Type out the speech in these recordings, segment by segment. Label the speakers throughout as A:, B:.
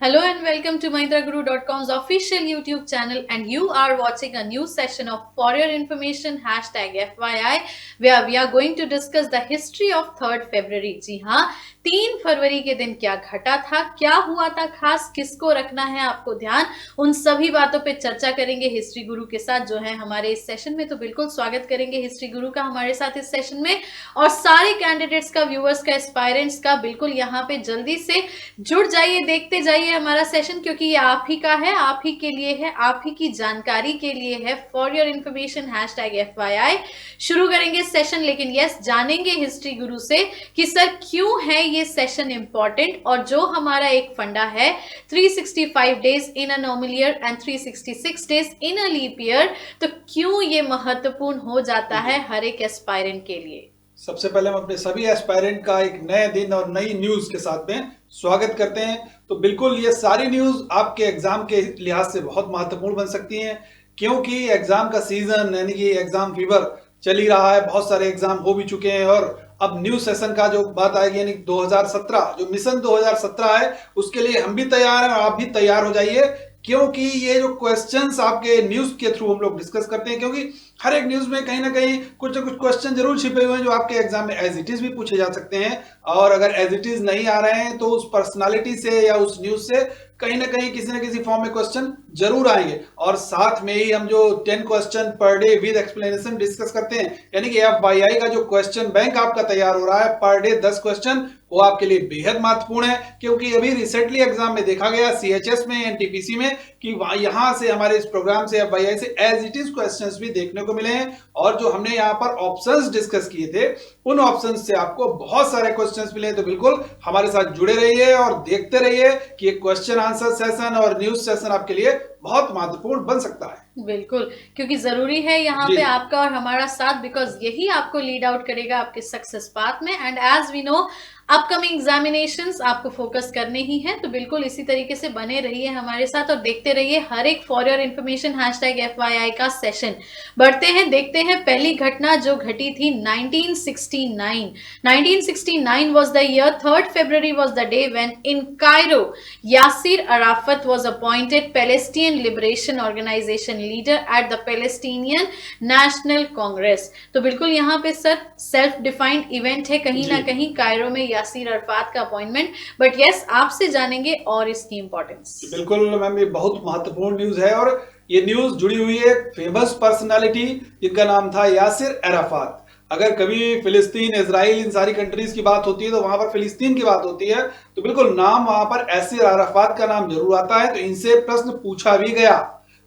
A: Hello and welcome to MahindraGuru.com's official YouTube channel, and you are watching a new session of For Your Information #FYI where we are going to discuss the history of 3rd February. जी हाँ, 3 फरवरी के दिन क्या घटा था, क्या हुआ था खास, किसको रखना है आपको ध्यान, उन सभी बातों पे चर्चा करेंगे हिस्ट्री गुरु के साथ जो है हमारे इस सेशन में। तो बिल्कुल स्वागत करेंगे हिस्ट्री गुरु का हमारे साथ इस सेशन में, और सारे कैंडिडेट्स का, व्यूअर्स का, एस्पायरेंट्स का बिल्कुल यहाँ पे जल्दी से जुड़ जाइए, देखते जाइए हमारा सेशन, क्योंकि ये आप ही का है, आप ही के लिए है, आप ही की जानकारी के लिए है। फॉर योर इन्फॉर्मेशन #FYI शुरू करेंगे सेशन, लेकिन यस, जानेंगे हिस्ट्री गुरु से कि सर क्यों है ये सेशन इंपॉर्टेंट, और जो हमारा एक फंडा है 365 days in a normal year and 366 days in a leap year, तो क्यों ये महत्वपूर्ण हो जाता है हर एक एस्पायरेंट के लिए।
B: सबसे पहले हम अपने सभी एस्पायरेंट का एक नए दिन और नई न्यूज के साथ में स्वागत करते हैं। तो बिल्कुल ये सारी न्यूज आपके एग्जाम के लिहाज से बहुत महत्वपूर्ण बन सकती हैं, क्योंकि एग्जाम का सीजन यानी कि एग्जाम फीवर चल ही रहा है। बहुत सारे एग्जाम हो भी चुके हैं और अब न्यू सेशन का जो बात आएगी यानी 2017 जो मिशन 2017 है, उसके लिए हम भी तैयार हैं और आप भी तैयार हो जाइए, क्योंकि ये जो क्वेश्चंस आपके न्यूज के थ्रू हम लोग डिस्कस करते हैं, क्योंकि हर एक न्यूज में कहीं ना कहीं कुछ ना कुछ क्वेश्चन जरूर छिपे हुए हैं जो आपके एग्जाम में एज इट इज भी पूछे जा सकते हैं। और अगर एज इट इज नहीं आ रहे हैं तो उस पर्सनालिटी से या उस न्यूज से कहीं ना कहीं किसी न किसी फॉर्म में क्वेश्चन जरूर आएंगे। और साथ में ही हम जो 10 question per day with explanation discuss करते हैं, यानी कि FYI का जो क्वेश्चन बैंक आपका तैयार हो रहा है पर डे 10 क्वेश्चन, वो आपके लिए बेहद महत्वपूर्ण है। क्योंकि अभी रिसेंटली एग्जाम में देखा गया CHS में, NTPC में, कि यहां से हमारे इस प्रोग्राम से FYI से एज इट इज क्वेश्चंस भी देखने को मिले हैं। और जो हमने यहाँ पर ऑप्शंस डिस्कस किए थे, उन ऑप्शंस से आपको बहुत सारे क्वेश्चंस मिले। तो बिल्कुल हमारे साथ जुड़े रहिए और देखते रहिए कि क्वेश्चन आंसर सेशन और न्यूज सेशन आपके लिए बहुत महत्वपूर्ण बन सकता है।
A: बिल्कुल, क्योंकि जरूरी है यहाँ पे आपका और हमारा साथ, बिकॉज यही आपको लीड आउट करेगा आपके सक्सेस पाथ में। And as we know, upcoming examinations आपको फोकस करने ही है, तो बिल्कुल इसी तरीके से बने रहिए हमारे साथ और देखते रहिए हर एक फॉर योर इन्फॉर्मेशन #FYI का सेशन। बढ़ते हैं, देखते हैं पहली घटना जो घटी थी 1969। 1969 was the year, 3rd February was the day when in Cairo Yasser Arafat was appointed Palestinian Liberation Organization leader at the Palestinian national Congress. तो बिल्कुल यहाँ पे सर सेल्फ डिफाइंड इवेंट है कहीं ना कहीं कायरो में यासीर अरफात का अपॉइंटमेंट, बट यस, आपसे जानेंगे और इसकी इंपॉर्टेंस।
B: बिल्कुल मैम, ये बहुत महत्वपूर्ण न्यूज है और ये न्यूज जुड़ी हुई है फेमस पर्सनालिटी जिनका नाम था यासिर अराफात। अगर कभी फिलिस्तीन, इजराइल, इन सारी कंट्रीज की बात होती है तो वहां पर फिलिस्तीन की बात होती है, तो बिल्कुल नाम वहां पर यासिर अराफात का नाम जरूर आता है। तो इनसे प्रश्न पूछा भी गया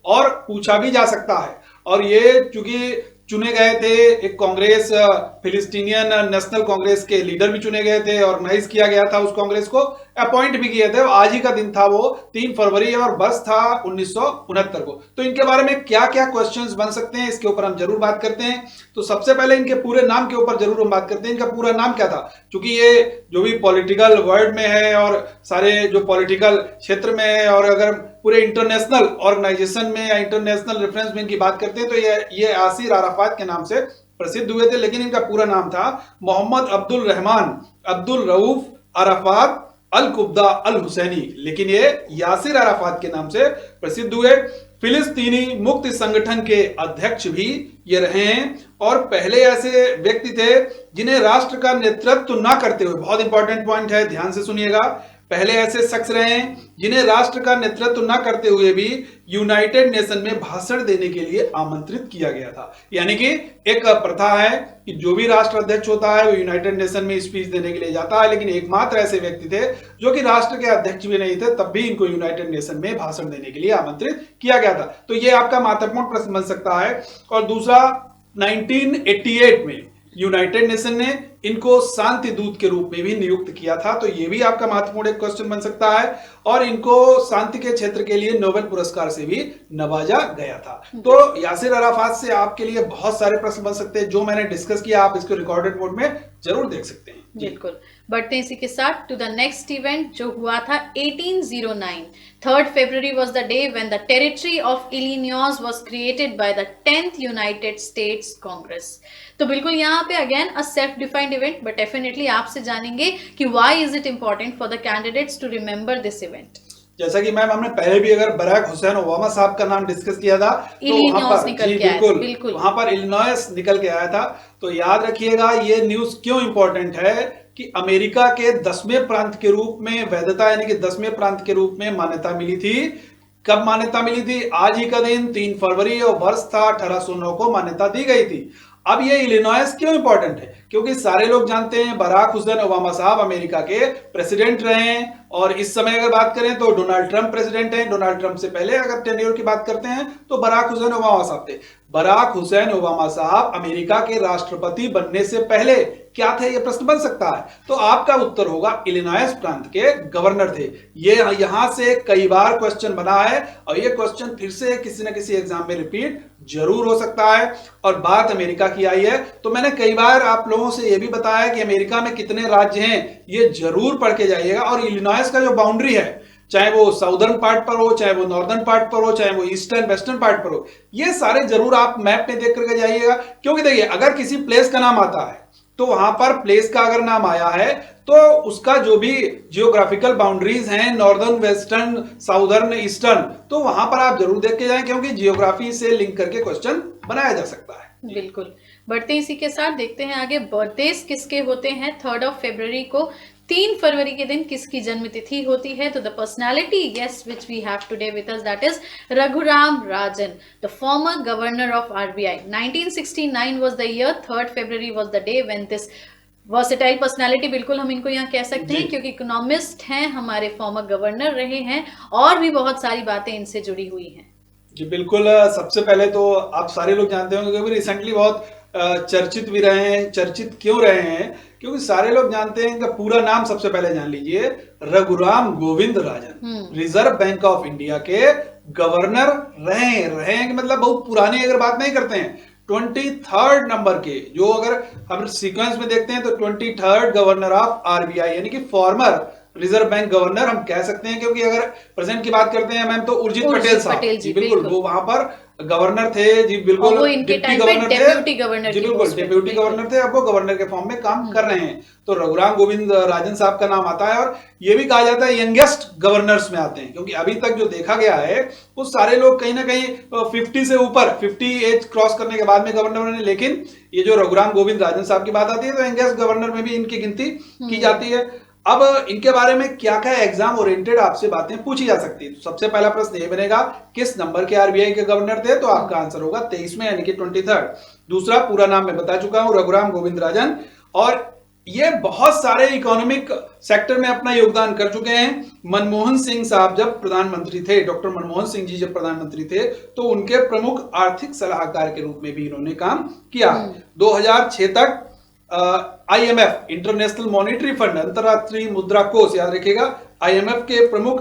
B: और पूछा भी जा सकता है। और ये चूंकि चुने गए थे, एक कांग्रेस, फिलिस्तीनियन नेशनल कांग्रेस के लीडर भी चुने गए थे, ऑर्गेनाइज किया गया था उस कांग्रेस को, अपॉइंट भी किए थे। आज ही का दिन था वो 3 फरवरी और बस था 1969 को। तो इनके बारे में क्या क्या क्वेश्चंस बन सकते हैं, इसके ऊपर हम जरूर बात करते हैं। तो सबसे पहले इनके पूरे नाम के ऊपर जरूर हम बात करते हैं। इनका पूरा नाम क्या था, क्योंकि ये जो भी पॉलिटिकल वर्ल्ड में है और सारे जो पॉलिटिकल क्षेत्र में है, और अगर पूरे इंटरनेशनल ऑर्गेनाइजेशन में या इंटरनेशनल रेफरेंस में इनकी बात करते हैं तो ये यासिर अराफात के नाम से प्रसिद्ध हुए थे। लेकिन इनका पूरा नाम था मोहम्मद अब्दुल रहमान अब्दुल रऊफ अराफात अल कुब्दा अल हुसैनी, लेकिन ये यासिर अराफात के नाम से प्रसिद्ध हुए। फिलिस्तीनी मुक्ति संगठन के अध्यक्ष भी ये रहे हैं और पहले ऐसे व्यक्ति थे जिन्हें राष्ट्र का नेतृत्व ना करते हुए, बहुत इंपॉर्टेंट पॉइंट है, ध्यान से सुनिएगा, पहले ऐसे शख्स रहे हैं जिन्हें राष्ट्र का नेतृत्व न करते हुए भी यूनाइटेड नेशन में भाषण देने के लिए आमंत्रित किया गया था। यानी कि एक प्रथा है कि जो भी राष्ट्र अध्यक्ष होता है वो यूनाइटेड नेशन में स्पीच देने के लिए जाता है, लेकिन एकमात्र ऐसे व्यक्ति थे जो कि राष्ट्र के अध्यक्ष भी नहीं थे, तब भी इनको यूनाइटेड नेशन में भाषण देने के लिए आमंत्रित किया गया था। तो ये आपका महत्वपूर्ण प्रश्न बन सकता है। और दूसरा, 1988 में यूनाइटेड नेशन ने इनको शांति दूत के रूप में भी नियुक्त किया था, तो ये भी आपका महत्वपूर्ण एक क्वेश्चन बन सकता है। और इनको शांति के क्षेत्र के लिए नोबेल पुरस्कार से भी नवाजा गया था। तो यासिर अराफात से आपके लिए बहुत सारे प्रश्न बन सकते हैं, जो मैंने डिस्कस किया आप इसको रिकॉर्डेड मोड में जरूर देख सकते हैं।
A: बिल्कुल, बढ़ते हैं इसी के साथ टू द नेक्स्ट इवेंट जो हुआ था 1809। 3rd February was the day when the territory of Illinois was created by the 10th United States Congress। तो बिल्कुल यहाँ पे again a self defined event, but definitely आपसे जानेंगे कि why is it important for the candidates to remember this event.
B: जैसा कि ma'am हमने पहले भी अगर बराक हुसैन ओबामा साहब का नाम डिस्कस किया था तो वहां
A: इलिनॉइस
B: पर
A: निकल
B: जी
A: के आया था,
B: बिल्कुल
A: बिल्कुल।
B: वहां पर इलिनॉइस निकल के आया था। तो याद रखिएगा ये न्यूज क्यों इंपॉर्टेंट है कि अमेरिका के 10वें प्रांत के रूप में वैधता यानी कि 10वें प्रांत के रूप में मान्यता मिली थी। कब मान्यता मिली थी? आज ही का दिन 3 फरवरी और वर्ष था 1809 को मान्यता दी गई थी। अब ये इलिनॉइस क्यों इंपॉर्टेंट है? क्योंकि सारे लोग जानते हैं बराक हुसैन ओबामा साहब अमेरिका के प्रेसिडेंट रहे हैं और इस समय अगर बात करें तो डोनाल्ड ट्रंप प्रेसिडेंट हैं। डोनाल्ड ट्रंप से पहले अगर टेन्योर की बात करते हैं तो बराक हुसैन ओबामा साहब थे। बराक हुसैन ओबामा साहब अमेरिका के राष्ट्रपति बनने से पहले क्या थे? ये प्रश्न बन सकता है। तो आपका उत्तर होगा इलिनॉइस प्रांत के गवर्नर थे। ये यहां से कई बार क्वेश्चन बना है और ये क्वेश्चन फिर से किसी न किसी एग्जाम में रिपीट जरूर हो सकता है। और बात अमेरिका की आई है तो मैंने कई बार आप लोगों से यह भी बताया कि अमेरिका में कितने राज्य हैं, ये जरूर पढ़ के जाइएगा। और इलिनॉइस का जो बाउंड्री है, चाहे वो साउदर्न पार्ट पर हो, चाहे वो नॉर्दर्न पार्ट पर हो, चाहे वो ईस्टर्न वेस्टर्न पार्ट पर हो, ये सारे जरूर आप मैप में देख करके जाइएगा। क्योंकि देखिए अगर किसी प्लेस का नाम आता है तो वहां पर प्लेस का अगर नाम आया है तो उसका जो भी जियोग्राफिकल बाउंड्रीज हैं, नॉर्दर्न वेस्टर्न साउदर्न ईस्टर्न, तो वहां पर आप जरूर देख के जाएं क्योंकि जियोग्राफी से लिंक करके क्वेश्चन बनाया जा सकता है।
A: बिल्कुल। बढ़ते इसी के साथ देखते हैं आगे बर्थडेज किसके होते हैं। 3 फरवरी को 3 फरवरी के दिन किसकी जन्म तिथि होती है? तो the personality yes which we have today with us that is Raghuram Rajan, the former governor of RBI. 1969 was the year, 3 February was the day when this versatile personality, बिल्कुल हम इनको यहाँ कह सकते हैं क्योंकि इकोनॉमिस्ट हैं, हमारे फॉर्मर गवर्नर रहे हैं और भी बहुत सारी बातें इनसे जुड़ी हुई हैं।
B: जी बिल्कुल। सबसे पहले तो आप सारे लोग जानते होंगे क्योंकि रिसेंटली बहुत चर्चित भी रहे हैं। चर्चित क्यों रहे हैं? क्योंकि सारे लोग जानते हैं इनका पूरा नाम सबसे पहले जान लीजिए, रघुराम गोविंद राजन। रिजर्व बैंक ऑफ इंडिया के गवर्नर रहे हैं कि मतलब बहुत पुराने अगर बात नहीं करते हैं, 23rd नंबर के, जो अगर हम सीक्वेंस में देखते हैं तो 23rd गवर्नर ऑफ आरबीआई यानी कि फॉर्मर रिजर्व बैंक गवर्नर हम कह सकते हैं। क्योंकि अगर प्रेजेंट की बात करते हैं मैम तो उर्जित पटेल साहब जी बिल्कुल वो वहां पर गवर्नर थे जी बिल्कुल, डिप्टी गवर्नर थे जी बिल्कुल, डिप्टी गवर्नर थे। अब वो गवर्नर के फॉर्म में काम कर रहे हैं। तो रघुराम गोविंद राजन साहब का नाम आता है और ये भी कहा जाता है यंगेस्ट गवर्नर्स में आते हैं क्योंकि अभी तक जो देखा गया है वो सारे लोग कहीं ना कहीं 50 से ऊपर 50 एज क्रॉस करने के बाद में गवर्नर बने। लेकिन ये जो रघुराम गोविंद राजन साहब की बात आती है तो यंगेस्ट गवर्नर में भी इनकी गिनती की जाती है। अब इनके बारे में क्या क्या एग्जाम ओरिएंटेड आपसे बातें पूछी जा सकती है। तो सबसे पहला प्रश्न ये बनेगा किस नंबर के आरबीआई के गवर्नर थे? तो आपका आंसर होगा 23 में यानी कि 23rd। दूसरा पूरा नाम मैं बता चुका हूं, रघुराम गोविंद राजन, और ये बहुत सारे इकोनॉमिक सेक्टर में अपना योगदान कर चुके हैं। मनमोहन सिंह साहब जब प्रधानमंत्री थे, डॉक्टर मनमोहन सिंह जी जब प्रधानमंत्री थे तो उनके प्रमुख आर्थिक सलाहकार के रूप में भी इन्होंने काम किया। 2006 तक आईएमएफ इंटरनेशनल मॉनेटरी फंड अंतरराष्ट्रीय मुद्रा कोष, याद रखिएगा, आईएमएफ के प्रमुख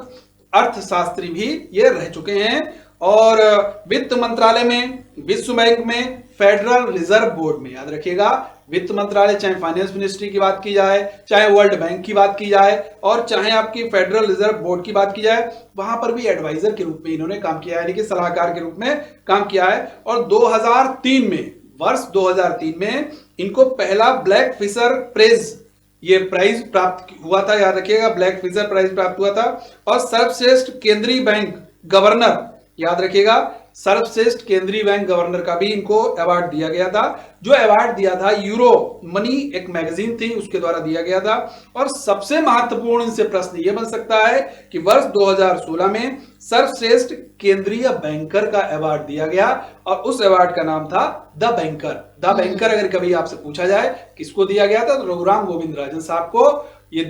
B: अर्थशास्त्री भी ये रह चुके हैं। और वित्त मंत्रालय में, विश्व बैंक में, फेडरल रिजर्व बोर्ड में, याद रखिएगा वित्त मंत्रालय, चाहे फाइनेंस मिनिस्ट्री की बात की जाए, चाहे वर्ल्ड बैंक की बात की जाए और चाहे आपकी फेडरल रिजर्व बोर्ड की बात की जाए, वहां पर भी एडवाइजर के रूप में इन्होंने काम किया है यानी कि सलाहकार के रूप में काम किया है। और 2003 में, वर्ष 2003 में इनको पहला ब्लैक फिशर प्राइज, ये प्राइज प्राप्त हुआ था, याद रखिएगा ब्लैक फिशर प्राइज प्राप्त हुआ था। और सर्वश्रेष्ठ केंद्रीय बैंक गवर्नर, याद रखिएगा सर्वश्रेष्ठ केंद्रीय बैंक गवर्नर का भी इनको अवार्ड दिया गया था। जो अवार्ड दिया था यूरो मनी एक मैगजीन थी उसके द्वारा दिया गया था। और सबसे महत्वपूर्ण इनसे प्रश्न यह बन सकता है कि वर्ष 2016 में सर्वश्रेष्ठ केंद्रीय बैंकर का अवार्ड दिया गया और उस अवार्ड का नाम था द बैंकर। द बैंकर अगर कभी आपसे पूछा जाए किसको दिया गया था तो रघुराम गोविंद राजन साहब को ये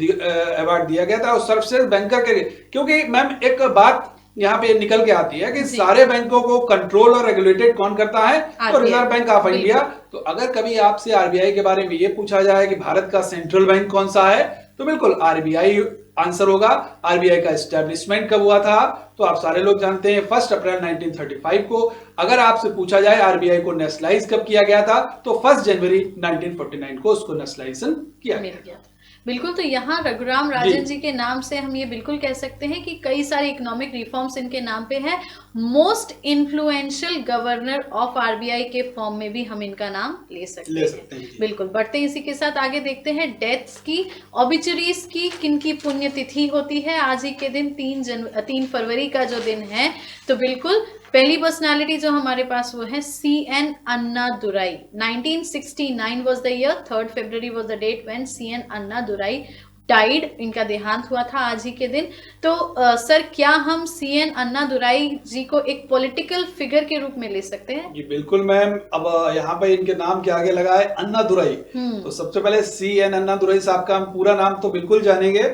B: अवार्ड दिया गया था। और सर्वश्रेष्ठ बैंकर के, क्योंकि मैम एक बात यहाँ पे निकल के आती है कि सारे बैंकों को कंट्रोल और रेगुलेटेड कौन करता है? तो रिजर्व बैंक ऑफ इंडिया। तो अगर कभी आपसे आरबीआई के बारे में ये पूछा जाए कि भारत का सेंट्रल बैंक कौन सा है तो बिल्कुल आरबीआई आंसर होगा। आरबीआई का एस्टेब्लिशमेंट कब हुआ था? तो आप सारे लोग जानते हैं 1 अप्रैल 1935 को। अगर आपसे पूछा जाए आरबीआई को नेशनलाइज कब किया गया था तो 1 जनवरी 1949 को उसको नेशनलाइजेशन किया गया।
A: बिल्कुल, तो यहाँ रघुराम राजन जी के नाम से हम ये बिल्कुल कह सकते हैं कि कई सारे इकोनॉमिक रिफॉर्म्स इनके नाम पे है। Most influential governor of RBI के फॉर्म में भी हम इनका नाम ले सकते हैं। बिल्कुल, बढ़ते हैं इसी के साथ आगे, देखते हैं डेथ्स की, ऑबिचुरीज की, किनकी पुण्यतिथि होती है आज ही के दिन। 3 फरवरी का जो दिन है, तो बिल्कुल पहली पर्सनालिटी जो हमारे पास वो है CN Annadurai. 1969 was the year, 3rd February was the date when CN Annadurai died, इनका देहांत हुआ था आज ही के दिन। तो सर, क्या हम CN अन्नादुराई जी को एक पॉलिटिकल फिगर के रूप में ले सकते हैं?
B: जी बिल्कुल मैम। अब यहाँ पे इनके नाम के आगे लगा है अन्नादुराई, तो सबसे पहले CN अन्नादुराई साहब का हम पूरा नाम तो बिल्कुल जानेंगे,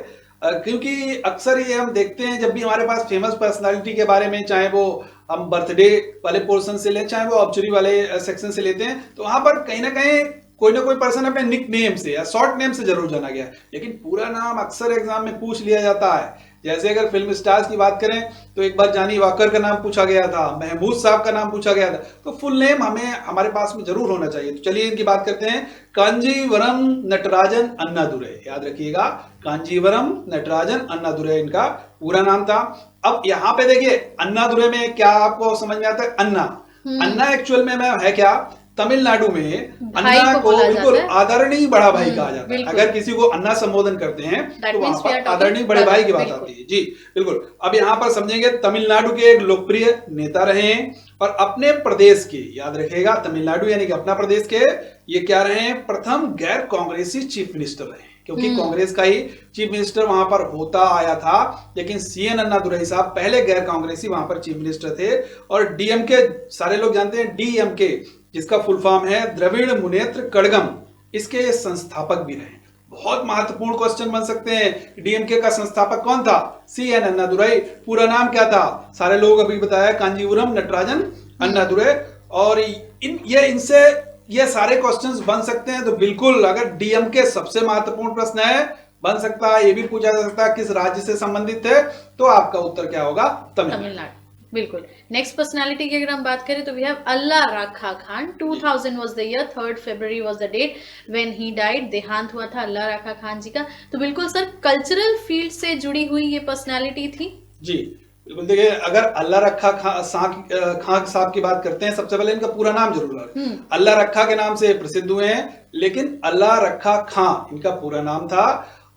B: क्योंकि अक्सर ये हम देखते हैं जब भी हमारे पास फेमस पर्सनालिटी के बारे में, चाहे वो हम बर्थडे वाले पोर्शन से लें, चाहे वो ऑब्चुरी वाले सेक्शन से लेते हैं, तो वहां पर कहीं ना कहीं कोई ना कोई पर्सन अपने निक नेम से या शॉर्ट नेम से जरूर जाना गया, लेकिन पूरा नाम अक्सर एग्जाम में पूछ लिया जाता है। जैसे अगर फिल्म स्टार्स की बात करें तो एक बार जानी वॉकर का नाम पूछा गया था, महमूद साहब का नाम पूछा गया था, तो फुल नेम हमें हमारे पास में जरूर होना चाहिए। तो चलिए इनकी बात करते हैं। कांजीवरम नटराजन अन्नादुरई, याद रखिएगा, कांजीवरम नटराजन अन्नादुरई इनका पूरा नाम था। अब यहाँ पे देखिए अन्नादुरई में क्या आपको समझ में आता है? अन्ना, अन्ना एक्चुअल में है क्या? तमिलनाडु में अन्ना को बिल्कुल आदरणीय बड़ा भाई कहा जाता है। अगर किसी को अन्ना संबोधन करते हैं तो वहां पर आदरणीय बड़े भाई की बात आती है। जी बिल्कुल। अब यहाँ पर समझेंगे, तमिलनाडु के एक लोकप्रिय नेता रहे हैं और अपने प्रदेश के, याद रखिएगा, तमिलनाडु यानी कि अपना प्रदेश के ये क्या रहे हैं? प्रथम गैर कांग्रेसी चीफ मिनिस्टर रहे हैं, क्योंकि कांग्रेस का ही चीफ मिनिस्टर वहां पर होता आया था, लेकिन CN अन्नादुरई साहब पहले गैर कांग्रेसी वहां पर चीफ मिनिस्टर थे। और DMK, सारे लोग जानते हैं DMK, जिसका फुल फॉर्म है द्रविड़ मुनेत्र कड़गम, इसके संस्थापक भी रहे। बहुत महत्वपूर्ण क्वेश्चन बन सकते हैं। DMK का संस्थापक कौन था? CN अन्नादुरई। पूरा नाम क्या था? सारे लोग अभी बताया, कांजीवरम नटराजन अन्नादुरई। और इनसे ये सारे क्वेश्चंस बन सकते हैं। तो बिल्कुल, अगर DMK सबसे महत्वपूर्ण प्रश्न है, बन सकता है ये भी पूछा जा सकता है किस राज्य से संबंधित है, तो आपका उत्तर क्या होगा? तमिलनाडु।
A: बिल्कुल। नेक्स्ट पर्सनालिटी की अगर हम बात करें तो we have Allah Rakha Khan. 2000 was the year, 3rd February was the date when he died, देहांत हुआ था अल्लाह रखा खान जी का। तो बिल्कुल सर, कल्चरल फील्ड से जुड़ी हुई ये पर्सनालिटी थी।
B: जी बिल्कुल। देखिए, अगर अल्लाह रखा खान साहब की बात करते हैं, सबसे पहले इनका पूरा नाम जरूर अल्लाह रखा के नाम से प्रसिद्ध हुए हैं, लेकिन अल्लाह रखा खान इनका पूरा नाम था।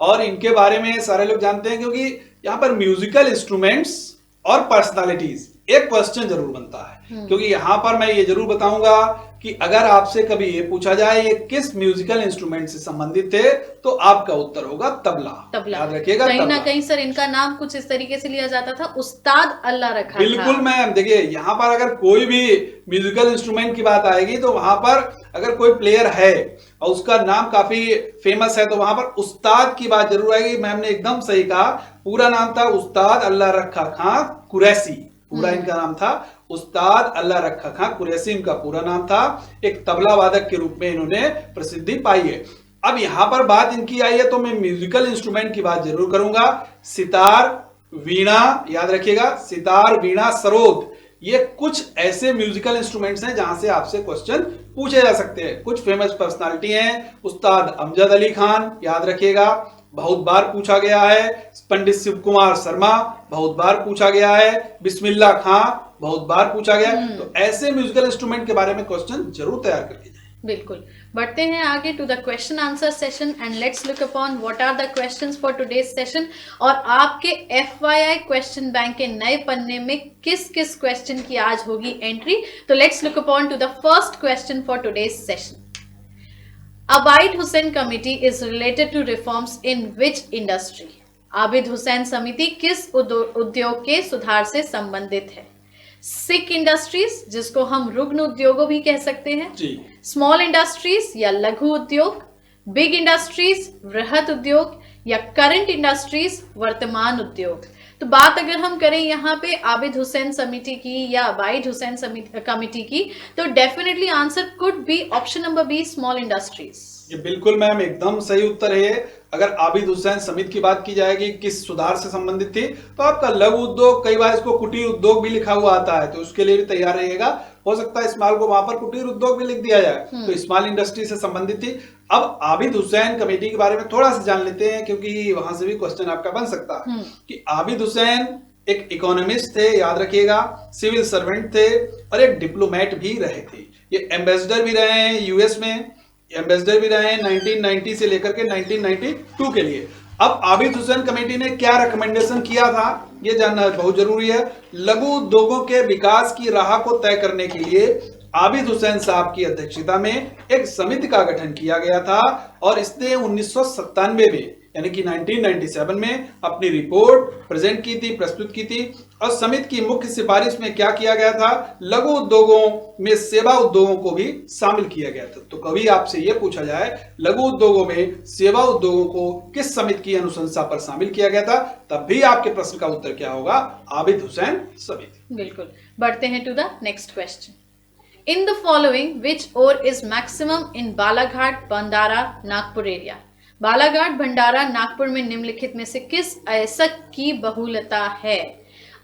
B: और इनके बारे में सारे लोग जानते हैं क्योंकि यहाँ पर म्यूजिकल इंस्ट्रूमेंट्स और पर्सनालिटीज एक क्वेश्चन जरूर बनता है, क्योंकि यहां पर मैं ये जरूर बताऊंगा कि अगर आपसे कभी ये पूछा जाए ये किस म्यूजिकल इंस्ट्रूमेंट से संबंधित थे, तो आपका उत्तर होगा तबला। याद रखिएगा,
A: कहीं ना कहीं सर इनका नाम कुछ इस तरीके से लिया जाता था, उस्ताद अल्लाह रखा।
B: बिल्कुल मैम। देखिए, यहाँ पर अगर कोई भी म्यूजिकल इंस्ट्रूमेंट की बात आएगी तो वहां पर अगर कोई प्लेयर है और उसका नाम काफी फेमस है, तो वहां पर उस्ताद की बात जरूर आएगी। मैम ने एकदम सही कहा, पूरा नाम था उस्ताद अल्लाह रखा खां कुरैशी। पूरा इनका नाम था उस्ताद अल्लाह रखा खां कुरैशी, इनका पूरा नाम था। एक तबला वादक के रूप में इन्होंने प्रसिद्धि पाई है। अब यहां पर बात इनकी आई है तो मैं म्यूजिकल इंस्ट्रूमेंट की बात जरूर करूंगा। सितार, वीणा, याद रखिएगा, सितार, वीणा, सरोद, ये कुछ ऐसे म्यूजिकल इंस्ट्रूमेंट्स हैं जहां से आपसे क्वेश्चन पूछे जा सकते हैं। कुछ फेमस पर्सनालिटी हैं। उस्ताद अमजद अली खान, याद रखिएगा, बहुत बार पूछा गया है। पंडित शिव कुमार शर्मा, बहुत बार पूछा गया है। बिस्मिल्लाह खां, बहुत बार पूछा गया। तो ऐसे म्यूजिकल इंस्ट्रूमेंट के बारे में क्वेश्चन जरूर तैयार करके जाएं।
A: बिल्कुल। बढ़ते हैं आगे to the question answer session and let's look upon what are the questions for today's session. और आपके FYI क्वेश्चन बैंक के नए पन्ने में किस किस क्वेश्चन की आज होगी एंट्री, तो let's look upon to the first question for today's session. Abid Hussain committee is related to reforms in which industry? Abid Hussain समिति किस उद्योग के सुधार से संबंधित है? सिक इंडस्ट्रीज, जिसको हम रुग्ण उद्योगों भी कह सकते हैं, स्मॉल इंडस्ट्रीज या लघु उद्योग, बिग इंडस्ट्रीज वृहत उद्योग, या करंट इंडस्ट्रीज वर्तमान उद्योग। तो बात अगर हम करें यहाँ पे आबिद हुसैन समिति की या आबिद हुसैन कमिटी की, तो definitely answer could be option number B, small industries.
B: ये बिल्कुल मैम एकदम सही उत्तर है। अगर आबिद हुसैन समिति की बात की जाएगी किस सुधार से संबंधित थी, तो आपका लघु उद्योग, कई बार इसको कुटीर उद्योग भी लिखा हुआ आता है, तो उसके लिए भी तैयार रहिएगा। हो सकता है स्मॉल को वहां पर कुटीर उद्योग भी लिख दिया जाए, तो स्मॉल इंडस्ट्री से संबंधित थी। अब आबिद हुसैन कमेटी के बारे में थोड़ा सा जान लेते हैं, क्योंकि वहां से भी क्वेश्चन आपका बन सकता है कि आबिद हुसैन एक इकोनॉमिस्ट थे, याद रखिएगा, सिविल सर्वेंट थे और एक डिप्लोमेट भी रहे थे। ये एम्बेसडर भी रहे हैं यूएस में, एम्बेसडर भी रहे हैं 1990 से लेकर के 1992 के लिए। अब आबिद हुसैन कमेटी ने क्या रिकमेंडेशन किया था, ये जानना बहुत जरूरी है। लघु उद्योगों के विकास की राह को तय करने के लिए आबिद हुसैन साहब की अध्यक्षता में एक समिति का गठन किया गया था और इसने 1997 में यानी कि 1997 में अपनी रिपोर्ट प्रेजेंट की थी, प्रस्तुत की थी। और समिति की मुख्य सिफारिश में क्या किया गया था, लघु उद्योगों में सेवा उद्योगों को भी शामिल किया गया था। तो कभी आपसे यह पूछा जाए लघु उद्योगों में सेवा उद्योगों को किस समिति की अनुशंसा पर शामिल किया गया था, तब भी आपके प्रश्न का उत्तर क्या होगा, आबिद हुसैन समिति।
A: बिल्कुल। बढ़ते हैं to the next question. In the following which ore is maximum in Balaghat, Bhandara, Nagpur area? Balaghat, Bhandara, Nagpur में निम्नलिखित में से किस अयस्क की बहुलता है?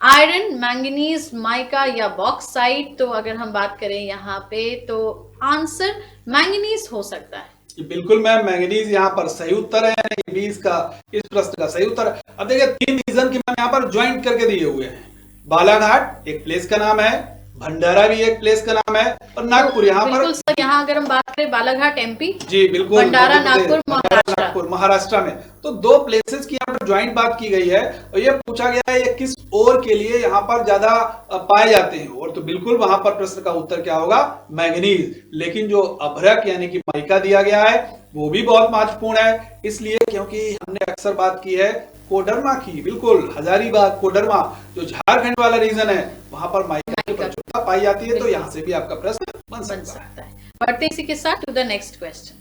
A: आयरन, मैंगनीज, माइका या बॉक्साइट? तो अगर हम बात करें यहाँ पे तो आंसर मैंगनीज हो सकता है।
B: बिल्कुल मैम, मैंगनीज यहाँ पर सही उत्तर है, यानी 20 का इस प्रश्न का सही उत्तर है। अब देखिए 3 रीजन की मैम यहाँ पर ज्वाइंट करके दिए हुए हैं। बालाघाट एक प्लेस का नाम है, भंडारा भी एक प्लेस का नाम है और नागपुर यहाँ पर।
A: बिल्कुल सर, यहाँ अगर हम बात करें बालाघाट एमपी,
B: जी बिल्कुल,
A: भंडारा नागपुर
B: महाराष्ट्र में, तो 2 प्लेसेस की यहाँ पर ज्वाइंट बात की गई है और ये पूछा गया है ये किस ओर के लिए यहाँ पर ज्यादा पाए जाते हैं, और तो बिल्कुल वहां पर प्रश्न का उत्तर क्या होगा, मैंगनीज। लेकिन जो अभ्रक यानी कि माइका दिया गया है वो भी बहुत महत्वपूर्ण है, इसलिए क्योंकि हमने अक्सर बात की है कोडरमा की, बिल्कुल हजारीबाग कोडरमा जो झारखंड वाला रीजन है वहां पर माइका की प्रचुरता पाई जाती है, तो यहाँ से भी आपका प्रश्न बन सकता है।
A: बढ़ते इसी के साथ to the next question.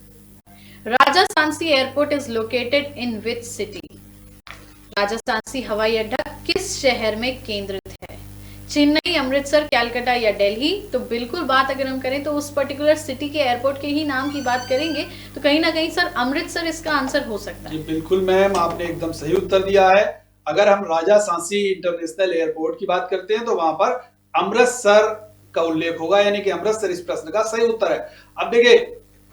A: Raja Sansi airport is located in which city? Raja Sansi हवाई अड्डा किस शहर में केंद्रित है? चेन्नई, अमृतसर, कैलकाटा या दिल्ली? तो बिल्कुल बात अगर हम करें तो उस पर्टिकुलर सिटी के एयरपोर्ट के ही नाम की बात करेंगे, तो कहीं ना कहीं सर अमृतसर इसका आंसर हो सकता है।
B: जी बिल्कुल मैम, आपने एकदम सही उत्तर दिया है। अगर हम राजा सांसी इंटरनेशनल एयरपोर्ट की बात करते हैं तो वहां पर अमृतसर का उल्लेख होगा, यानी कि अमृतसर इस प्रश्न का सही उत्तर है। अब देखिए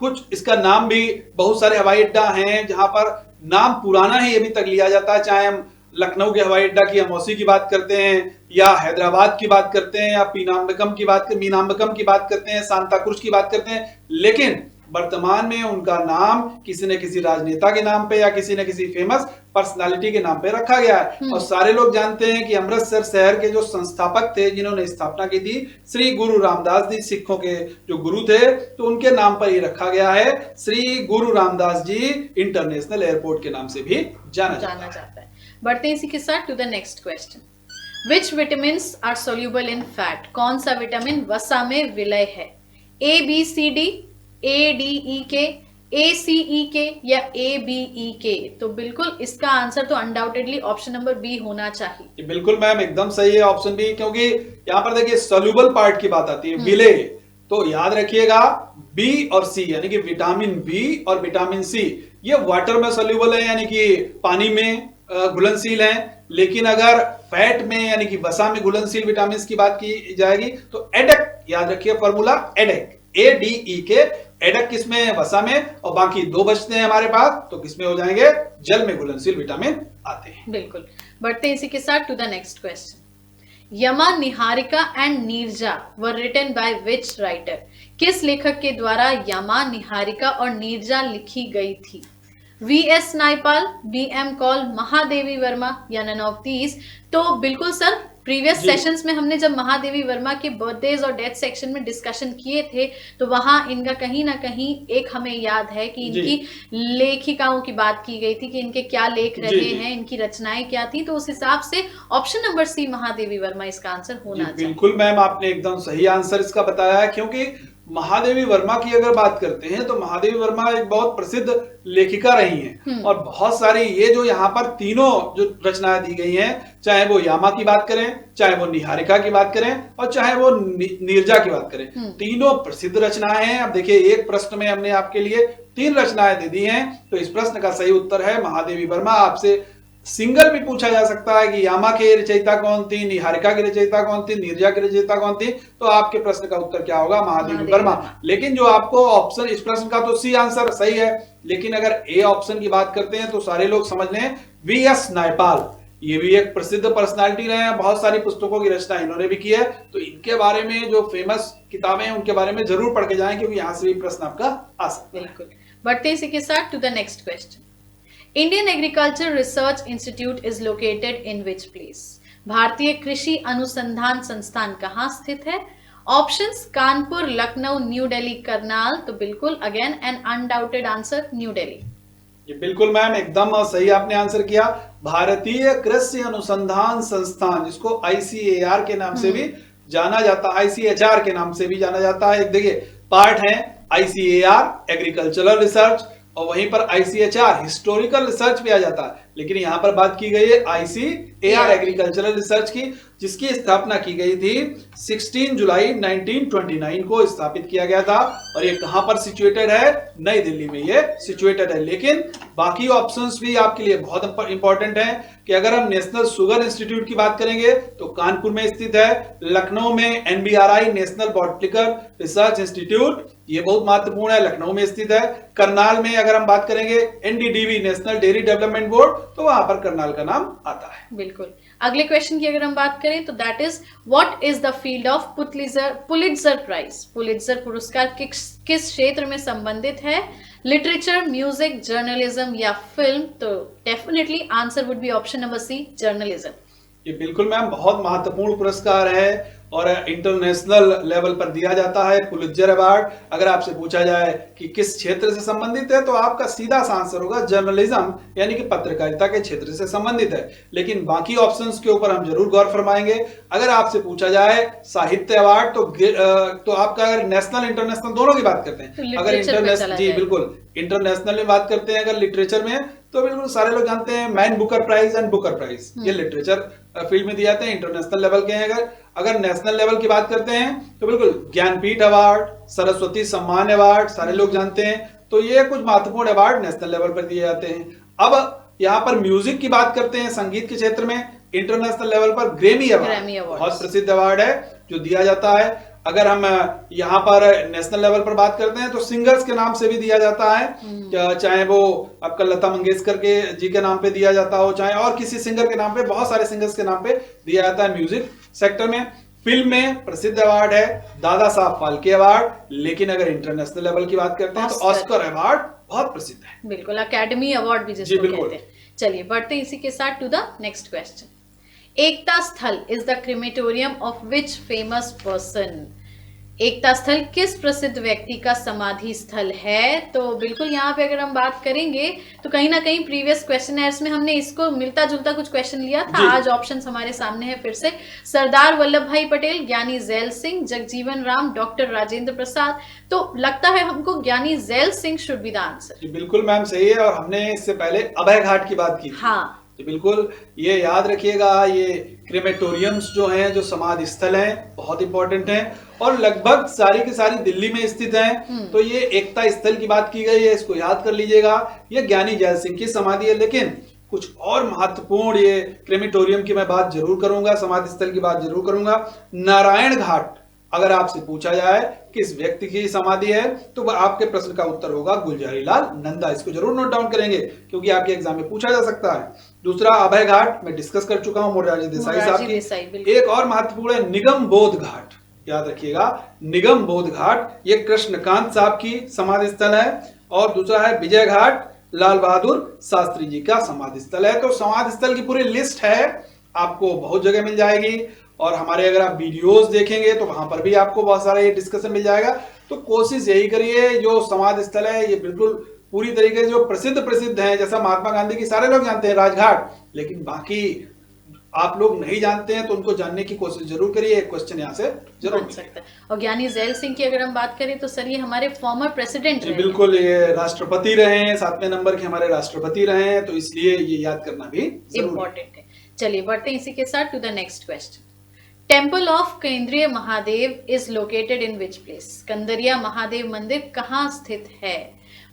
B: कुछ इसका नाम भी, बहुत सारे हवाई अड्डा हैं जहां पर नाम पुराना ही अभी तक लिया जाता है, चाहे हम लखनऊ के हवाई अड्डा की अमौसी की बात करते हैं या हैदराबाद की बात करते हैं या मीनाम्बकम की बात करते हैं, सांताक्रुज की बात करते हैं, लेकिन वर्तमान में उनका नाम किसी न किसी राजनेता के नाम पे या किसी न किसी फेमस पर्सनालिटी के नाम पे रखा गया है। और सारे लोग जानते हैं कि अमृतसर शहर के जो संस्थापक थे जिन्होंने स्थापना की थी, श्री गुरु रामदास जी, सिखों के जो गुरु थे, तो उनके नाम पर ही रखा गया है। श्री गुरु रामदास जी इंटरनेशनल एयरपोर्ट के नाम से भी जाना जाता है।
A: बढ़ते इसी के साथ to the next question. Which vitamin are soluble in fat? कौन सा विटामिन वसा में विलय है? A B C D, A D E K, A सी ई के या ए बी ई के? तो बिल्कुल इसका आंसर तो अनडाउटेडली ऑप्शन नंबर बी होना चाहिए।
B: बिल्कुल मैम, एकदम सही है ऑप्शन बी, क्योंकि यहाँ पर देखिए सोल्यूबल पार्ट की बात आती है, विलय, तो याद रखिएगा बी और सी यानी कि विटामिन बी और विटामिन सी ये वाटर में सोल्यूबल है, यानी कि पानी में घुलनशील है। लेकिन अगर फैट में यानी कि वसा में घुलनशील विटामिन की बात की जाएगी तो एडक, याद रखिए फॉर्मूला एडक, ए डी ई के, एडक किसमें है, वसा में, और बाकी 2 बचते हैं हमारे पास, तो किसमें हो जाएंगे, जल में घुलनशील विटामिन आते हैं।
A: बिल्कुल। बढ़ते इसी के साथ to the next question. Yama, Niharika and Neerja were written by which writer? किस लेखक के द्वारा यमा, निहारिका और नीरजा लिखी गई थी? V S Naipaul, B M Kaul, Mahadevi Varma या नन ऑफ दीज? तो बिल्कुल सर, प्रीवियस सेशंस में हमने जब महादेवी वर्मा के बर्थडेज और डेथ सेक्शन में डिस्कशन किए थे तो वहां इनका कहीं ना कहीं एक हमें याद है कि इनकी लेखिकाओं की बात की गई थी कि इनके क्या लेख रहे हैं, इनकी रचनाएं क्या थी, तो उस हिसाब से option number C Mahadevi Varma इसका आंसर होना चाहिए।
B: बिल्कुल मैम, आपने एकदम सही आंसर इसका बताया है, क्योंकि महादेवी वर्मा की अगर बात करते हैं तो महादेवी वर्मा एक बहुत प्रसिद्ध लेखिका रही हैं और बहुत सारी ये जो यहाँ पर तीनों जो रचनाएं दी गई हैं, चाहे वो यामा की बात करें, चाहे वो निहारिका की बात करें और चाहे वो नीरजा की बात करें, तीनों प्रसिद्ध रचनाएं हैं। अब देखिए एक प्रश्न में हमने आपके लिए 3 रचनाएं दे दी हैं, तो इस प्रश्न का सही उत्तर है महादेवी वर्मा। आपसे सिंगल भी पूछा जा सकता है कि यामा की रचयिता कौन थी, निहारिका की रचयिता कौन थी, नीरजा की रचयिता कौन थी, तो आपके प्रश्न का उत्तर क्या होगा? महादेवी वर्मा। लेकिन जो आपको ऑप्शन, इस प्रश्न का तो सी आंसर सही है, लेकिन अगर ए ऑप्शन की बात करते हैं तो सारे लोग समझ लें वीएस नायपाल। ये भी एक प्रसिद्ध पर्सनालिटी रहे हैं, बहुत सारी पुस्तकों की रचना इन्होंने भी की है, तो इनके बारे में जो फेमस किताबें हैं उनके बारे में जरूर पढ़ के जाएं, क्योंकि यहां से भी प्रश्न आपका आ सकता है।
A: बिल्कुल। बढ़ते इसी के साथ to the next question. Indian agriculture research institute is located in which place? भारतीय कृषि अनुसंधान संस्थान कहाँ स्थित है? Options Kanpur, Lucknow, new Delhi, Karnal. तो बिल्कुल again an undoubted answer new Delhi.
B: ये बिल्कुल मैम एकदम सही आपने आंसर किया। भारतीय कृषि अनुसंधान संस्थान, जिसको आईसीएआर के नाम से भी जाना जाता है, आईसीएचआर के नाम से भी जाना जाता है। देखिए पार्ट है आईसीएआर एग्रीकल्चरल रिसर्च, और वहीं पर आईसीएचआर हिस्टोरिकल रिसर्च भी आ जाता है, लेकिन यहां पर बात की गई है आईसीएआर एग्रीकल्चरल रिसर्च की, जिसकी स्थापना की गई थी 16 जुलाई 1929 को स्थापित किया गया था। और ये कहां पर सिचुएटेड है? नई दिल्ली में ये सिचुएटेड है। लेकिन बाकी ऑप्शंस भी आपके लिए बहुत इंपॉर्टेंट हैं कि अगर हम नेशनल शुगर इंस्टीट्यूट की बात करेंगे तो कानपुर में स्थित है, लखनऊ में NBRI national botanical research institute, ये बहुत महत्वपूर्ण है, लखनऊ में स्थित है। करनाल में अगर हम बात करेंगे NDDB national dairy development board, तो वहां पर करनाल का नाम आता है।
A: बिल्कुल। अगले क्वेश्चन की अगर हम बात करें तो that is what is the field of Pulitzer prize? Pulitzer पुरस्कार किस क्षेत्र में संबंधित है? लिटरेचर, म्यूजिक, जर्नलिज्म या फिल्म? तो definitely answer would be option number C, journalism.
B: ये बिल्कुल मैम बहुत महत्वपूर्ण पुरस्कार है और इंटरनेशनल लेवल पर दिया जाता है पुलित्जर अवार्ड। अगर आपसे पूछा जाए कि किस क्षेत्र से संबंधित है, तो आपका सीधा सा आंसर होगा जर्नलिज्म, यानी कि पत्रकारिता के क्षेत्र से संबंधित है। लेकिन बाकी ऑप्शंस के ऊपर हम जरूर गौर फरमाएंगे। अगर आपसे पूछा जाए साहित्य अवार्ड, तो आपका अगर नेशनल इंटरनेशनल दोनों की बात करते हैं,
A: तो
B: अगर इंटरनेशनल, जी बिल्कुल, इंटरनेशनल में बात करते हैं अगर लिटरेचर में, तो बिल्कुल सारे लोग जानते हैं man Booker prize and Booker prize, ये लिटरेचर फील्ड में दिए जाते हैं, इंटरनेशनल लेवल के हैं। अगर नेशनल लेवल की बात करते हैं तो बिल्कुल ज्ञानपीठ अवार्ड, सरस्वती सम्मान अवार्ड सारे लोग जानते हैं। तो ये कुछ महत्वपूर्ण अवार्ड नेशनल लेवल पर दिए जाते हैं। अब यहाँ पर म्यूजिक की बात करते हैं, संगीत के क्षेत्र में इंटरनेशनल लेवल पर ग्रैमी अवार्ड बहुत प्रसिद्ध अवार्ड है जो दिया जाता है। अगर हम यहाँ पर नेशनल लेवल पर बात करते हैं तो सिंगर्स के नाम से भी दिया जाता है, चाहे वो आपका लता मंगेशकर के जी के नाम पे दिया जाता हो, चाहे और किसी सिंगर के नाम पे, बहुत सारे सिंगर्स के नाम पे दिया जाता है म्यूजिक सेक्टर में। फिल्म में प्रसिद्ध अवार्ड है दादा साहब फाल्के अवार्ड, लेकिन अगर इंटरनेशनल लेवल की बात करते हैं तो ऑस्कर अवार्ड बहुत प्रसिद्ध है।
A: बिल्कुल, अकेडमी अवार्ड भी जिसको कहते हैं। चलिए बढ़ते हैं इसी के साथ to the next question. Ekta Sthal is the crematorium of which famous person? Ekta Sthal किस प्रसिद्ध व्यक्ति का समाधि स्थल है? तो बिल्कुल यहाँ पे अगर हम बात करेंगे तो कहीं ना कहीं प्रीवियस क्वेश्चनर्स में हमने इसको मिलता जुलता कुछ क्वेश्चन लिया था। आज ऑप्शंस हमारे सामने है फिर से, सरदार वल्लभ भाई पटेल, ज्ञानी जैल सिंह, जगजीवन राम, डॉक्टर राजेंद्र प्रसाद। तो लगता है हमको ज्ञानी gel Singh should be the answer.
B: बिल्कुल मैम सही है, और हमने इससे पहले अभय घाट की बात की थी।
A: हाँ,
B: तो बिल्कुल ये याद रखिएगा, ये क्रिमेटोरियम्स जो हैं, जो समाधि स्थल हैं, बहुत इंपॉर्टेंट हैं और लगभग सारी की सारी दिल्ली में स्थित हैं। तो ये एकता स्थल की बात की गई है, इसको याद कर लीजिएगा। ये ज्ञानी जैल सिंह की समाधि है, लेकिन कुछ और महत्वपूर्ण ये क्रिमेटोरियम की मैं बात जरूर करूंगा, समाधि स्थल की बात जरूर करूंगा। नारायण घाट अगर आपसे पूछा जाए किस व्यक्ति की समाधि है, तो वह आपके प्रश्न का उत्तर होगा गुलजारी लाल नंदा। इसको जरूर नोट डाउन करेंगे क्योंकि आपके एग्जाम में पूछा जा सकता है। दूसरा अभय घाट मैं डिस्कस कर चुका हूं, मोरारजी देसाई साहब की। एक और महत्वपूर्ण है निगम बोध घाट, याद रखिएगा निगम बोध घाट, ये कृष्णकांत साहब की समाधि स्थल है। और दूसरा है विजय घाट, लाल बहादुर शास्त्री जी का समाधि स्थल है। तो समाधि स्थल की पूरी लिस्ट है, आपको बहुत जगह मिल जाएगी। और हमारे अगर आप वीडियोस देखेंगे तो वहां पर भी आपको बहुत सारा ये डिस्कशन मिल जाएगा। तो कोशिश यही करिए, जो समाधि स्थल है ये बिल्कुल पूरी तरीके से जो प्रसिद्ध हैं, जैसा महात्मा गांधी की सारे लोग जानते हैं राजघाट, लेकिन बाकी आप लोग नहीं जानते हैं तो उनको जानने की कोशिश जरूर करिए। एक क्वेश्चन यहाँ से जरूर
A: बन सकता है। और ज्ञानी जैल सिंह की अगर हम बात करें तो सर ये हमारे फॉर्मर प्रेसिडेंट रहे।
B: बिल्कुल, ये राष्ट्रपति रहे हैं, 7वें नंबर के हमारे राष्ट्रपति रहे हैं, तो इसलिए ये याद करना भी
A: इम्पोर्टेंट है। चलिए बढ़ते हैं इसी के साथ to the next question. Temple of Kandariya Mahadev is located in which place? Kandariya Mahadev मंदिर कहाँ स्थित है?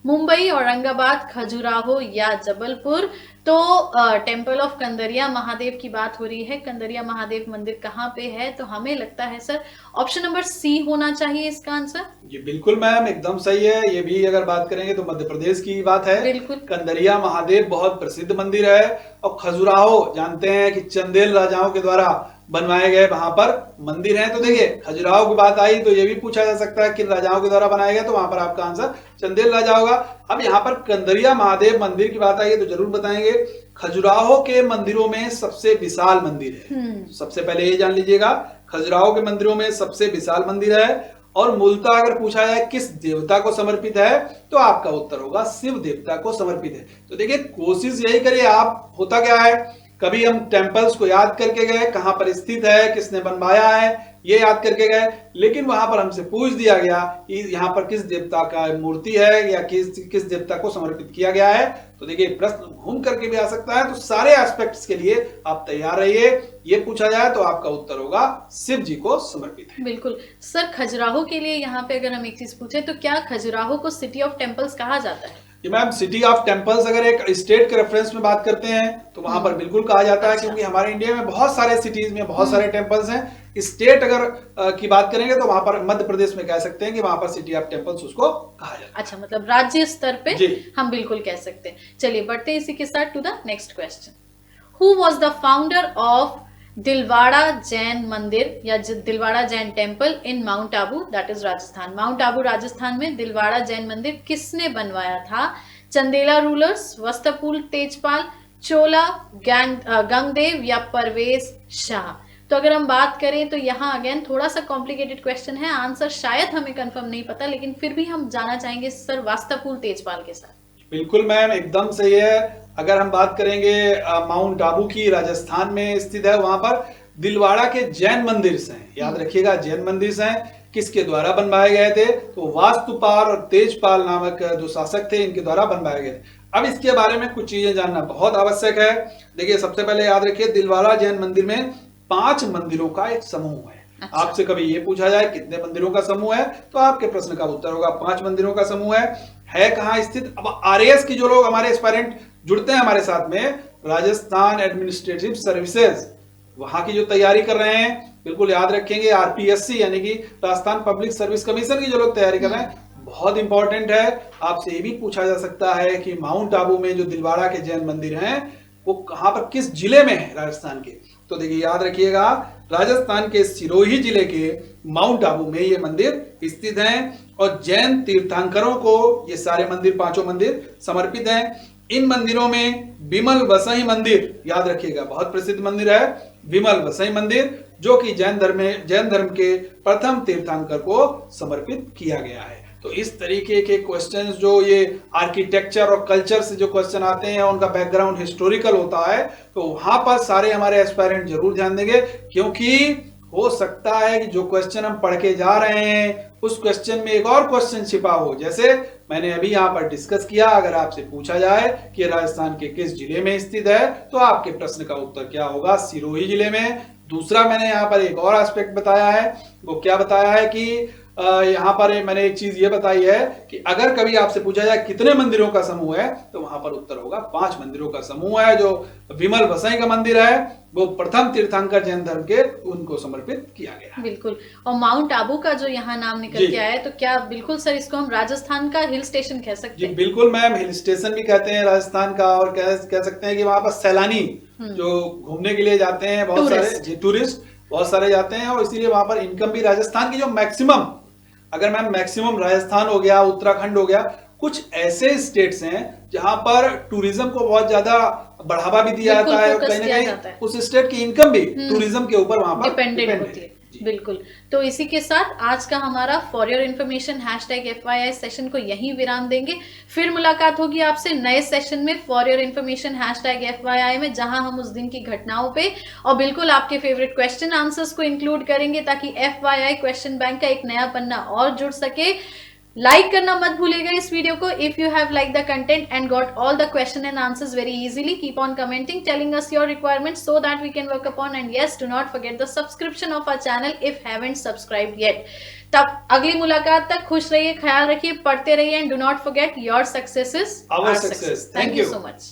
A: मुंबई, औरंगाबाद, खजुराहो या जबलपुर? तो टेम्पल ऑफ कंदरिया महादेव की बात हो रही है। कंदरिया महादेव मंदिर कहाँ पे है? तो हमें लगता है सर ऑप्शन नंबर सी होना चाहिए इसका आंसर।
B: जी बिल्कुल मैम, एकदम सही है। ये भी अगर बात करेंगे तो मध्य प्रदेश की बात है।
A: बिल्कुल।
B: कंदरिया महादेव बहुत प्रसिद्ध मंदिर है और खजुराहो जानते हैं कि चंदेल राजाओं के द्वारा बनवाए गए वहां पर मंदिर हैं। तो देखिए खजुराहो की बात आई तो ये भी पूछा जा सकता है कि राजाओं के द्वारा बनाया गया, तो वहां पर आपका आंसर चंदेल राजा होगा। अब यहाँ पर कंदरिया महादेव मंदिर की बात आई है तो जरूर बताएंगे। खजुराहो के मंदिरों में सबसे विशाल मंदिर है, सबसे पहले ये जान लीजिएगा, खजुराहो के मंदिरों में सबसे विशाल मंदिर है। और मूलतः अगर पूछा जाए किस देवता को समर्पित है तो आपका उत्तर होगा शिव देवता को समर्पित है। तो देखिए कोशिश यही करिए आप, होता क्या है कभी हम टेम्पल्स को याद करके गए, कहां पर स्थित है, किसने बनवाया है, ये याद करके गए, लेकिन वहां पर हमसे पूछ दिया गया कि यहाँ पर किस देवता का मूर्ति है या किस देवता को समर्पित किया गया है। तो देखिए प्रश्न घूम करके भी आ सकता है, तो सारे एस्पेक्ट्स के लिए आप तैयार रहिए। ये पूछा जाए तो आपका उत्तर होगा शिव जी को समर्पित है।
A: बिल्कुल सर। खजुराहो के लिए यहाँ पे अगर हम एक चीज पूछे तो क्या खजुराहो को सिटी ऑफ टेम्पल्स कहा जाता है?
B: मैम सिटी ऑफ टेम्पल्स अगर एक स्टेट के रेफरेंस में बात करते हैं तो वहां पर बिल्कुल कहा जाता है, क्योंकि हमारे इंडिया में बहुत सारे सिटीज में बहुत सारे टेम्पल्स हैं। स्टेट अगर की बात करेंगे तो वहां पर मध्य प्रदेश में कह सकते हैं कि वहां पर सिटी ऑफ टेम्पल्स उसको कहा जाता है।
A: अच्छा, मतलब राज्य स्तर पे हम बिल्कुल कह सकते हैं। चलिए बढ़ते हैं इसी के साथ to the next question. Who was the founder of Dilwara Jain मंदिर या Dilwara Jain temple in mount Abu, that is Rajasthan. Mount Abu Rajasthan में दिलवाड़ा जैन मंदिर किसने बनवाया था? चंदेला रूलर्स, वस्त्रपुल तेजपाल, चोला, गंगदेव या परवेज शाह? तो अगर हम बात करें तो यहाँ अगेन थोड़ा सा कॉम्प्लिकेटेड क्वेश्चन है, आंसर शायद हमें कंफर्म नहीं पता, लेकिन फिर भी हम जाना चाहेंगे सर वस्त्रपुल तेजपाल के साथ।
B: बिल्कुल मैम एकदम सही है। अगर हम बात करेंगे माउंट आबू की, राजस्थान में स्थित है, वहां पर दिलवाड़ा के जैन मंदिर हैं, याद रखिएगा जैन मंदिर हैं। किसके द्वारा बनवाए गए थे? तो वास्तुपाल और तेजपाल नामक जो शासक थे इनके द्वारा बनवाए गए थे। अब इसके बारे में कुछ चीजें जानना बहुत आवश्यक है। देखिए सबसे पहले याद रखिए दिलवाड़ा जैन मंदिर में 5 मंदिरों का एक समूह है। अच्छा। आपसे कभी ये पूछा जाए कितने मंदिरों का समूह है तो आपके प्रश्न का उत्तर होगा 5 मंदिरों का समूह है कहाँ स्थित? अब आरएएस की जो लोग हमारे एस्पायरेंट जुड़ते हैं हमारे साथ में, राजस्थान एडमिनिस्ट्रेटिव सर्विसेज, वहां की जो तैयारी कर रहे हैं बिल्कुल याद रखेंगे। आरपीएससी यानी कि राजस्थान पब्लिक सर्विस कमीशन की जो लोग तैयारी कर रहे हैं बहुत इंपॉर्टेंट है। आपसे ये भी पूछा जा सकता है कि माउंट आबू में जो दिलवाड़ा के जैन मंदिर हैं वो कहां पर, किस जिले में है राजस्थान के? तो देखिए याद रखिएगा राजस्थान के सिरोही जिले के माउंट आबू में ये मंदिर स्थित हैं और जैन तीर्थंकरों को ये सारे मंदिर 5 मंदिर समर्पित हैं। इन मंदिरों में विमल वसई मंदिर, याद रखिएगा बहुत प्रसिद्ध मंदिर है विमल वसई मंदिर, जो कि जैन धर्म के प्रथम तीर्थंकर को समर्पित किया गया है। तो इस तरीके के क्वेश्चंस जो ये आर्किटेक्चर और कल्चर से जो क्वेश्चन आते हैं उनका बैकग्राउंड हिस्टोरिकल होता है, तो वहां पर सारे हमारे एस्पायरेंट जरूर ध्यान देंगे, क्योंकि हो सकता है कि जो क्वेश्चन हम पढ़ के जा रहे हैं उस क्वेश्चन में एक और क्वेश्चन छिपा हो। जैसे मैंने अभी यहाँ पर डिस्कस किया, अगर आपसे पूछा जाए कि राजस्थान के किस जिले में स्थित है तो आपके प्रश्न का उत्तर क्या होगा? सिरोही जिले में। दूसरा मैंने यहाँ पर एक और एस्पेक्ट बताया है, वो क्या बताया है कि यहाँ पर मैंने एक चीज ये बताई है कि अगर कभी आपसे पूछा जाए कितने मंदिरों का समूह है तो वहां पर उत्तर होगा 5 मंदिरों का समूह है। जो विमल वसई का मंदिर है वो प्रथम तीर्थंकर जैन धर्म के उनको समर्पित किया गया है।
A: बिल्कुल। और माउंट आबू का जो यहाँ नाम निकल के आया है, तो क्या बिल्कुल सर इसको हम राजस्थान का हिल स्टेशन कह सकते हैं?
B: बिल्कुल मैम, हिल स्टेशन भी कहते हैं राजस्थान का, और कह सकते हैं कि वहां पर सैलानी जो घूमने के लिए जाते हैं बहुत सारे टूरिस्ट बहुत सारे जाते हैं, और इसीलिए वहां पर इनकम भी राजस्थान की जो मैक्सिमम, अगर मैम मैक्सिमम राजस्थान हो गया, उत्तराखंड हो गया, कुछ ऐसे स्टेट्स हैं जहां पर टूरिज्म को बहुत ज्यादा बढ़ावा भी दिया जाता है और कहीं ना कहीं उस स्टेट की इनकम भी टूरिज्म के ऊपर वहां पर डिपेंडेंट होती है।
A: बिल्कुल। तो इसी के साथ आज का हमारा for your information #FYI session को यहीं विराम देंगे। फिर मुलाकात होगी आपसे नए सेशन में फॉर योर इन्फॉर्मेशन #FYI में, जहां हम उस दिन की घटनाओं पे और बिल्कुल आपके फेवरेट क्वेश्चन आंसर्स को इंक्लूड करेंगे, ताकि FYI क्वेश्चन बैंक का एक नया पन्ना और जुड़ सके। लाइक करना मत भूलिएगा इस वीडियो को। If you have like the content and got all the question and answers very easily, keep on commenting, telling us your requirements so that we can work upon, and yes, do not forget the subscription of our channel if haven't subscribed yet. तब अगली मुलाकात तक खुश रहिए, ख्याल रखिए, पढ़ते रहिए, and do not forget your success is our success. Thank you so much.